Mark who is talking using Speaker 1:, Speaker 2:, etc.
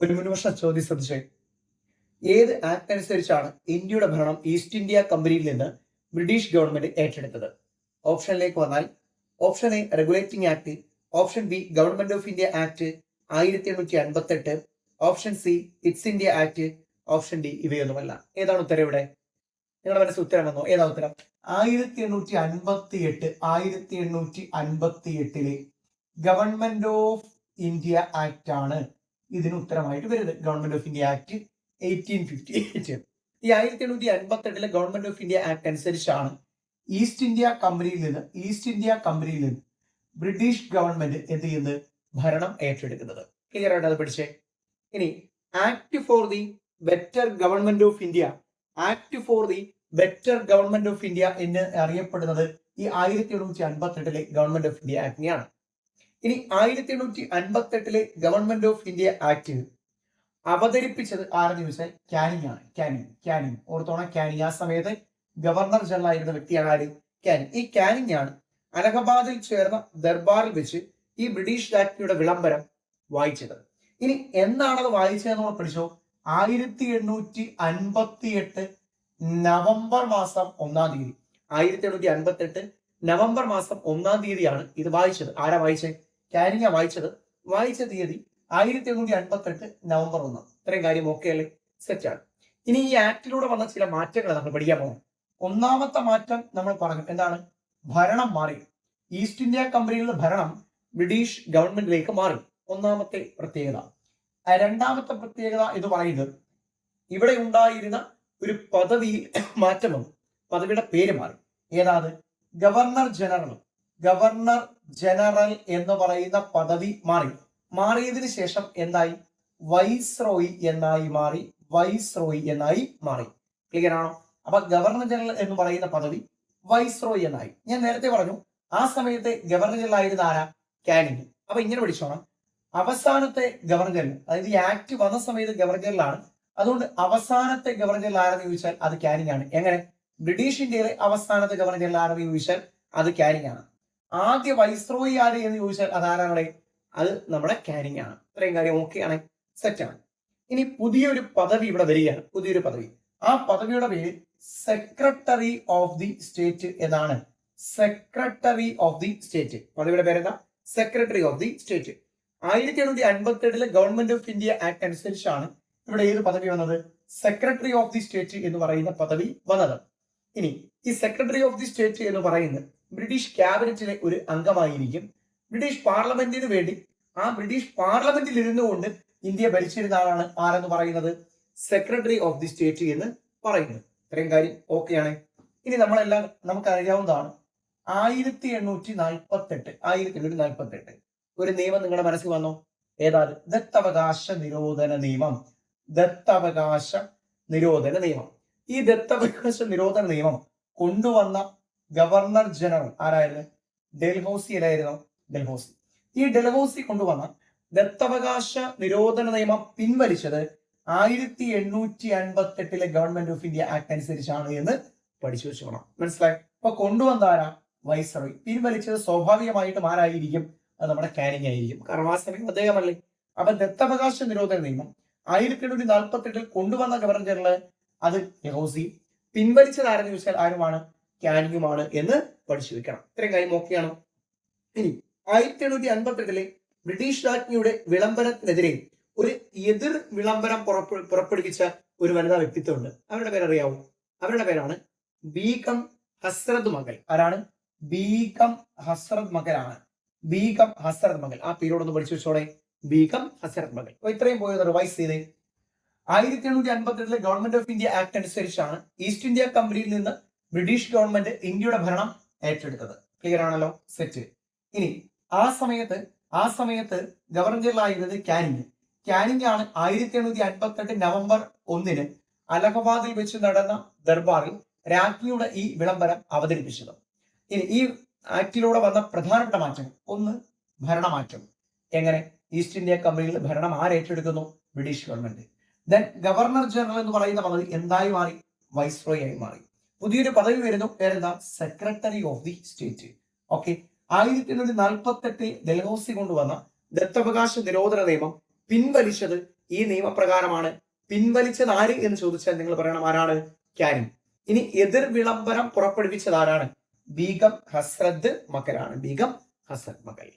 Speaker 1: ഒരു മുൻവർഷ ചോദ്യം ശ്രദ്ധിച്ചേ. ഏത് ആക്ട് അനുസരിച്ചാണ് ഇന്ത്യയുടെ ഭരണം ഈസ്റ്റ് ഇന്ത്യ കമ്പനിയിൽ നിന്ന് ബ്രിട്ടീഷ് ഗവൺമെന്റ് ഏറ്റെടുത്തത്? ഓപ്ഷനിലേക്ക് വന്നാൽ option A regulating act, option B government of India act 1858, option C Pitt's India act, option D ഇവയൊന്നുമല്ല. ഏതാണ് ഉത്തരം? ഇവിടെ നിങ്ങളുടെ മനസ്സിൽ ഉത്തരം വന്നോ? ഏതാ ഉത്തരം? 1858 ഗവൺമെന്റ് ഓഫ് ഇന്ത്യ ആക്ട് ആണ് ഇതിന് ഉത്തരമായിട്ട് വരുന്നത്. Government of India act 1858. ഈ 1858 ഗവൺമെന്റ് ഓഫ് ഇന്ത്യ ആക്ട് അനുസരിച്ചാണ് ഈസ്റ്റ് ഇന്ത്യ കമ്പനിയിൽ നിന്ന് ബ്രിട്ടീഷ് ഗവൺമെന്റ് എന്ത് ചെയ്യുന്നത്? ഭരണം ഏറ്റെടുക്കുന്നത്. ക്ലിയർ ആയിട്ട് അത് പഠിച്ചേ. ഇനി act for the better government of India, എന്ന് അറിയപ്പെടുന്നത് ഈ 1858 ഗവൺമെന്റ് ഓഫ് ഇന്ത്യ ആക്ടിനെയാണ്. ഇനി 1858 ഗവൺമെന്റ് ഓഫ് ഇന്ത്യ ആക്ട് അവതരിപ്പിച്ചത് ആരെന്ന് ചോദിച്ചാൽ കാനിങ് ആണ്. കാനിങ് ഓർത്തോണം, കാനിങ്. ആ സമയത്ത് ഗവർണർ ജനറൽ ആയിരുന്ന വ്യക്തിയാണ് ആര്? കാനിങ്. ഈ കാനിങ് ആണ് അലഹബാദിൽ ചേർന്ന ദർബാറിൽ വെച്ച് ഈ ബ്രിട്ടീഷ് ആക്ടിയുടെ വിളംബരം വായിച്ചത്. ഇനി എന്നാണത് വായിച്ചതെന്ന് നമ്മൾ പഠിച്ചോ? 1858 നവംബർ മാസം 1-ാം തീയതി. 1858 നവംബർ മാസം 1-ാം തീയതിയാണ് ഇത് വായിച്ചത്. ആരാ വായിച്ചത്? കാനിങ്ങ വായിച്ചത്. വായിച്ച തീയതി 1858 നവംബർ 1. ഇത്രയും കാര്യം ഓക്കെ അല്ലേ? സെറ്റാണ്. ഇനി ഈ ആക്ടിലൂടെ വന്ന ചില മാറ്റങ്ങൾ നമ്മൾ പഠിക്കാൻ പോകും. ഒന്നാമത്തെ മാറ്റം നമ്മൾ പറഞ്ഞു, എന്താണ്? ഭരണം മാറി. ഈസ്റ്റ് ഇന്ത്യ കമ്പനിയിൽ നിന്ന് ഭരണം ബ്രിട്ടീഷ് ഗവൺമെന്റിലേക്ക് മാറി. ഒന്നാമത്തെ പ്രത്യേകത. രണ്ടാമത്തെ പ്രത്യേകത എന്ന് പറയുന്നത് ഇവിടെ ഉണ്ടായിരുന്ന ഒരു പദവിയിൽ മാറ്റം വന്നു. പദവിയുടെ പേര് മാറി. ഏതാണ്? ഗവർണർ ജനറൽ എന്ന് പറയുന്ന പദവി മാറി. മാറിയതിനു ശേഷം എന്തായി? വൈസ്രോയി എന്നായി മാറി. ക്ലിയർ ആണോ? അപ്പൊ ഗവർണർ ജനറൽ എന്ന് പറയുന്ന പദവി വൈസ്രോയി എന്നായി. ഞാൻ നേരത്തെ പറഞ്ഞു ആ സമയത്തെ ഗവർണർ ജനറൽ ആയിരുന്ന ആരാ? കാനിങ്. അപ്പൊ ഇങ്ങനെ പഠിച്ചോണം, അവസാനത്തെ ഗവർണർ ജനറൽ, അതായത് ഈ ആക്ട് വന്ന സമയത്ത് ഗവർണർ ജനറൽ ആണ്. അതുകൊണ്ട് അവസാനത്തെ ഗവർണർ ജനറൽ ആരെന്ന് ചോദിച്ചാൽ അത് കാനിങ് ആണ്. എങ്ങനെ? ബ്രിട്ടീഷ് ഇന്ത്യയിലെ അവസാനത്തെ ഗവർണർ ജനറൽ ആരെന്ന് ചോദിച്ചാൽ അത് കാനിങ് ആണ്. ആദ്യ വൈസ്രോയി ആര് എന്ന് ചോദിച്ചാൽ അതാരാണ്? അത് നമ്മുടെ കാനിങ് ആണ്. ഇത്രയും കാര്യം ഓക്കെ ആണ്, സെറ്റാണ്. ഇനി പുതിയൊരു പദവി ഇവിടെ വരികയാണ്. പുതിയൊരു പദവി. ആ പദവിയുടെ പേര് സെക്രട്ടറി ഓഫ് ദി സ്റ്റേറ്റ് എന്നാണ്. Secretary of the state. പദവിയുടെ പേരെന്താ? Secretary of the state. 1858 government of India act അനുസരിച്ചാണ് ഇവിടെ ഏത് പദവി വന്നത്? സെക്രട്ടറി ഓഫ് ദി സ്റ്റേറ്റ് എന്ന് പറയുന്ന പദവി വന്നത്. ഇനി ഈ സെക്രട്ടറി ഓഫ് ദി സ്റ്റേറ്റ് എന്ന് പറയുന്നത് ബ്രിട്ടീഷ് ക്യാബിനറ്റിലെ ഒരു അംഗമായിരിക്കും. ബ്രിട്ടീഷ് പാർലമെന്റിന് വേണ്ടി ആ ബ്രിട്ടീഷ് പാർലമെന്റിൽ ഇരുന്നുകൊണ്ട് ഇന്ത്യ ഭരിച്ചിരുന്ന ആളാണ് ആരെന്ന് പറയുന്നത്? സെക്രട്ടറി ഓഫ് ദി സ്റ്റേറ്റ് എന്ന് പറയുന്നത്. ഇത്രയും കാര്യം ഓക്കെയാണ്. ഇനി നമ്മളെല്ലാം നമുക്കറിയാവുന്നതാണ് 1848 ഒരു നിയമം നിങ്ങളുടെ മനസ്സിൽ വന്നോ? ഏതാണ്? ദത്തവകാശ നിരോധന നിയമം. ഈ ദത്തവകാശ നിരോധന നിയമം കൊണ്ടുവന്ന ഗവർണർ ജനറൽ ആരായിരുന്നു? ഡൽഹൌസി അല്ലായിരുന്നോ? ഈ ഡൽഹൌസി കൊണ്ടുവന്ന ദത്തവകാശ നിരോധന നിയമം പിൻവലിച്ചത് 1858 ഗവൺമെന്റ് ഓഫ് ഇന്ത്യ ആക്ട് അനുസരിച്ചാണ് എന്ന് പഠിച്ചു വെച്ചോണം. മനസ്സിലായി? അപ്പൊ കൊണ്ടുവന്ന ആരാ? വൈസ്രോയി. പിൻവലിച്ചത് സ്വാഭാവികമായിട്ടും ആരായിരിക്കും? അത് നമ്മുടെ കാനിങ് ആയിരിക്കും. കാരണം ആ സമയം അദ്ദേഹമല്ലേ. അപ്പൊ ദത്തവകാശ നിരോധന നിയമം 1848 കൊണ്ടുവന്ന ഗവർണർ ജനറൽ അത് ഡൽഹൌസി. പിൻവലിച്ചത് ആരെന്ന് ചോദിച്ചാൽ ആരുമാണ്? കാനിങ്ങുമാണ് എന്ന് പഠിച്ചു വെക്കണം. ഇത്രയും കാര്യം ഓക്കെയാണോ? ഇനി 1858 ബ്രിട്ടീഷ് രാജ്ഞിയുടെ വിളംബരത്തിനെതിരെ ഒരു എതിർ വിളംബരം പുറപ്പെടുവിച്ച ഒരു വനിതാ വ്യക്തിത്വമുണ്ട്. അവരുടെ പേരറിയാവോ? അവരുടെ പേരാണ് ബീഗം ഹസ്രത് മഹൽ. ആരാണ്? ബീഗം ഹസ്രത് മഹലാണ്. ആ പേരോടൊന്ന് പഠിച്ചു വെച്ചോടെ. ബീഗം ഹസ്രത് മഹൽ. അപ്പൊ ഇത്രയും പോയത് റിവൈസ് ചെയ്തേ. 1858 ഗവൺമെന്റ് ഓഫ് ഇന്ത്യ ആക്ട് അനുസരിച്ചാണ് ഈസ്റ്റ് ഇന്ത്യ കമ്പനിയിൽ നിന്ന് ബ്രിട്ടീഷ് ഗവൺമെന്റ് ഇന്ത്യയുടെ ഭരണം ഏറ്റെടുത്തത്. ക്ലിയർ ആണല്ലോ? സെറ്റ്. ഇനി ആ സമയത്ത് ഗവർണർ ജനറൽ ആയിരുന്നത് കാനിങ് ആണ്. 1858 നവംബർ 1 അലഹബാദിൽ വെച്ച് നടന്ന ദർബാറിൽ രാജ്ഞിയുടെ ഈ വിളംബരം അവതരിപ്പിച്ചത്. ഇനി ഈ ആക്ടിലൂടെ വന്ന പ്രധാനപ്പെട്ട മാറ്റങ്ങൾ: ഒന്ന്, ഭരണമാറ്റം. എങ്ങനെ? ഈസ്റ്റ് ഇന്ത്യ കമ്പനിയിൽ ഭരണം ആരേറ്റെടുക്കുന്നു? British government. Then governor general എന്ന് പറയുന്ന പദവി എന്തായി മാറി? വൈസ്രോയി ആയി മാറി. പുതിയൊരു പദവി വരുന്നു. പേരെന്താ? Secretary of the state. Okay. 1848 Dalhousie കൊണ്ടുവന്ന ദത്തവകാശ നിരോധന നിയമം പിൻവലിച്ചത് ഈ നിയമപ്രകാരമാണ്. പിൻവലിച്ചത് ആര് എന്ന് ചോദിച്ചാൽ നിങ്ങൾ പറയണം ആരാണ്? കാനിങ്. ഇനി എതിർ വിളംബരം പുറപ്പെടുവിച്ചത് ആരാണ്? ബീഗം ഹസ്രത്ത് മകലാണ്. ബീഗം ഹസ്രത്ത് മകൽ.